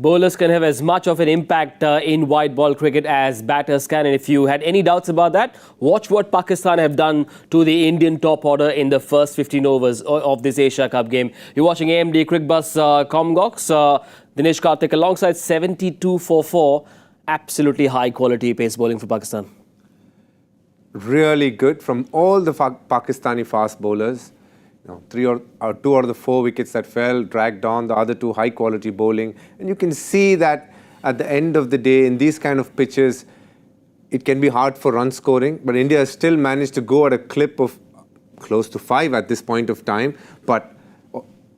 Bowlers can have as much of an impact in white ball cricket as batters can. And if you had any doubts about that, watch what Pakistan have done to the Indian top order in the first 15 overs of this Asia Cup game. You're watching AMD Cricbuzz Comm Box. Dinesh Karthik alongside 72 for 4. Absolutely high quality pace bowling for Pakistan. Really good from all the Pakistani fast bowlers. Two out of the 4 wickets that fell dragged on, the other 2 high quality bowling. And you can see that at the end of the day, in these kind of pitches, it can be hard for run scoring. But India has still managed to go at a clip of close to 5 at this point of time. But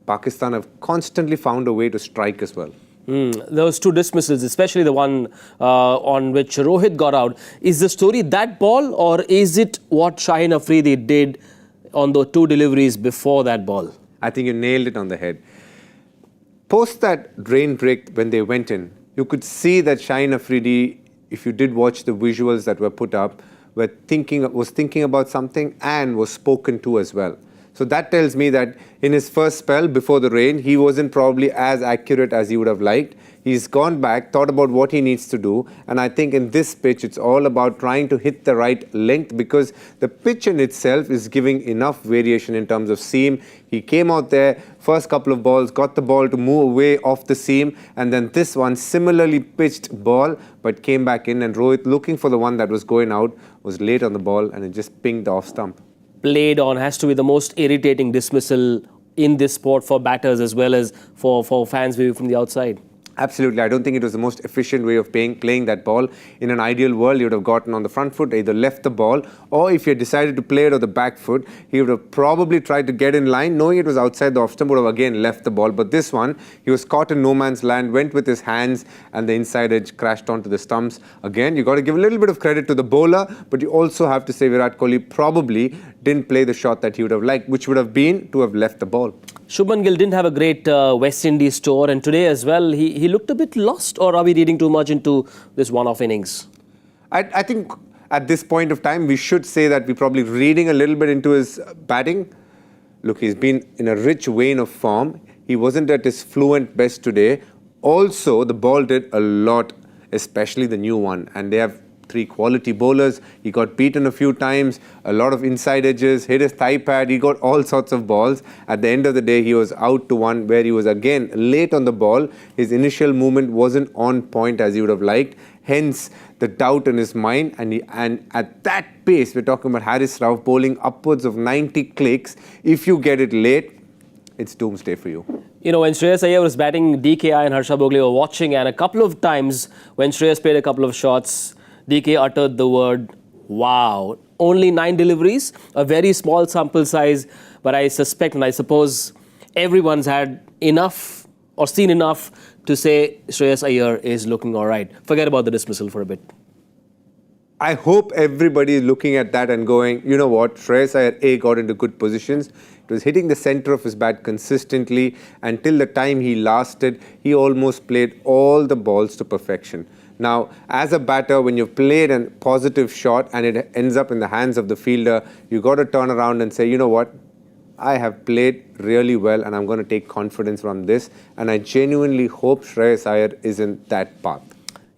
Pakistan have constantly found a way to strike as well. Those 2 dismissals, especially the one on which Rohit got out. Is the story that ball, or is it what Shaheen Afridi did on the 2 deliveries before that ball? I think you nailed it on the head. Post that drain break when they went in, you could see that Shaheen Afridi, if you did watch the visuals that were put up, was thinking about something and was spoken to as well. So that tells me that in his first spell before the rain, he wasn't probably as accurate as he would have liked. He's gone back, thought about what he needs to do. And I think in this pitch, it's all about trying to hit the right length, because the pitch in itself is giving enough variation in terms of seam. He came out there, first couple of balls, got the ball to move away off the seam. And then this one, similarly pitched ball, but came back in. And Rohit, looking for the one that was going out, was late on the ball and it just pinged the off stump. Played on has to be the most irritating dismissal in this sport for batters as well as for fans viewing from the outside. Absolutely. I don't think it was the most efficient way of playing that ball. In an ideal world, you would have gotten on the front foot, either left the ball, or if you had decided to play it on the back foot, he would have probably tried to get in line, knowing it was outside the off stump, would have again left the ball. But this one, he was caught in no man's land, went with his hands, and the inside edge crashed onto the stumps. Again, you got to give a little bit of credit to the bowler, but you also have to say Virat Kohli probably didn't play the shot that he would have liked, which would have been to have left the ball. Shubman Gill didn't have a great West Indies tour, and today as well, he looked a bit lost. Or are we reading too much into this one-off innings? I think at this point of time, we should say that we're probably reading a little bit into his batting. Look, he's been in a rich vein of form. He wasn't at his fluent best today. Also, the ball did a lot, especially the new one. And they have 3 quality bowlers. He got beaten a few times, a lot of inside edges, hit his thigh pad. He got all sorts of balls. At the end of the day, he was out to one where he was again late on the ball. His initial movement wasn't on point as he would have liked. Hence, the doubt in his mind. And at that pace, we're talking about Haris Rauf bowling upwards of 90 clicks. If you get it late, it's doomsday for you. You know, when Shreyas Iyer was batting, DKI and Harsha Bhogle were watching, and a couple of times when Shreyas played a couple of shots, DK uttered the word, wow. Only 9 deliveries, a very small sample size, but I suspect and I suppose everyone's had enough or seen enough to say Shreyas Iyer is looking all right. Forget about the dismissal for a bit. I hope everybody is looking at that and going, you know what, Shreyas Iyer got into good positions. It was hitting the center of his bat consistently. Until the time he lasted, he almost played all the balls to perfection. Now, as a batter, when you've played a positive shot and it ends up in the hands of the fielder, you got to turn around and say, you know what, I have played really well and I'm going to take confidence from this. And I genuinely hope Shreyas Iyer is in that path.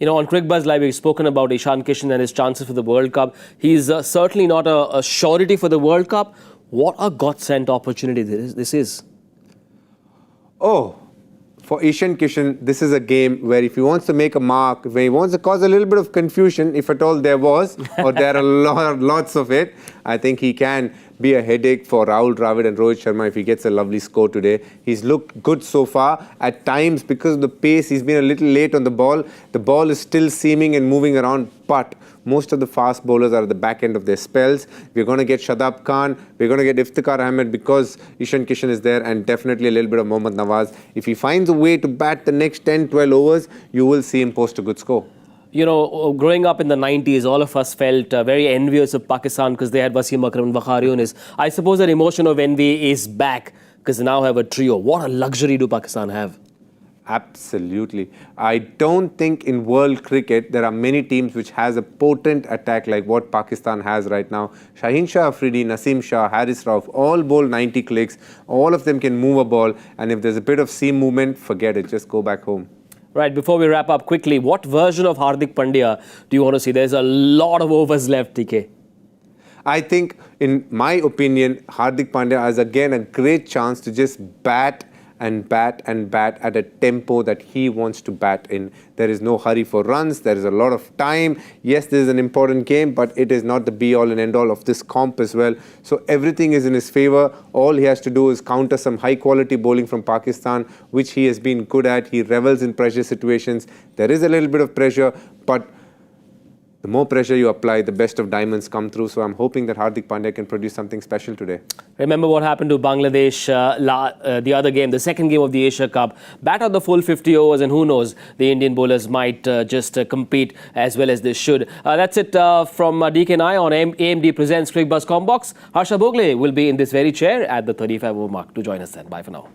You know, on Cricbuzz Live, we've spoken about Ishan Kishan and his chances for the World Cup. He's certainly not a surety for the World Cup. What a God-sent opportunity this is. Oh. For Ishan Kishan, this is a game where if he wants to make a mark, if he wants to cause a little bit of confusion, if at all there was, or there are lots of it, I think he can be a headache for Rahul Dravid and Rohit Sharma if he gets a lovely score today. He's looked good so far. At times, because of the pace, he's been a little late on the ball. The ball is still seaming and moving around, but most of the fast bowlers are at the back end of their spells. We're going to get Shadab Khan. We're going to get Iftikhar Ahmed because Ishan Kishan is there, and definitely a little bit of Mohammad Nawaz. If he finds a way to bat the next 10, 12 overs, you will see him post a good score. You know, growing up in the 90s, all of us felt very envious of Pakistan because they had Wasim Akram and Waqar Younis. I suppose that emotion of envy is back because they now have a trio. What a luxury do Pakistan have? Absolutely. I don't think in world cricket there are many teams which has a potent attack like what Pakistan has right now. Shaheen Shah Afridi, Naseem Shah, Haris Rauf, all bowl 90 clicks. All of them can move a ball, and if there's a bit of seam movement, forget it. Just go back home. Right, before we wrap up quickly, what version of Hardik Pandya do you want to see? There's a lot of overs left, TK. I think, in my opinion, Hardik Pandya has again a great chance to just bat and bat and bat at a tempo that he wants to bat in. There is no hurry for runs. There is a lot of time. Yes, this is an important game, but it is not the be-all and end-all of this comp as well. So everything is in his favor. All he has to do is counter some high-quality bowling from Pakistan, which he has been good at. He revels in pressure situations. There is a little bit of pressure, but the more pressure you apply, the best of diamonds come through. So I'm hoping that Hardik Pandya can produce something special today. Remember what happened to Bangladesh the other game, the second game of the Asia Cup. Bat out the full 50 overs and who knows, the Indian bowlers might just compete as well as they should. That's it from DK and I on AMD Presents Cricbuzz CommBox. Harsha Bhogle will be in this very chair at the 35 over mark. Do join us then. Bye for now.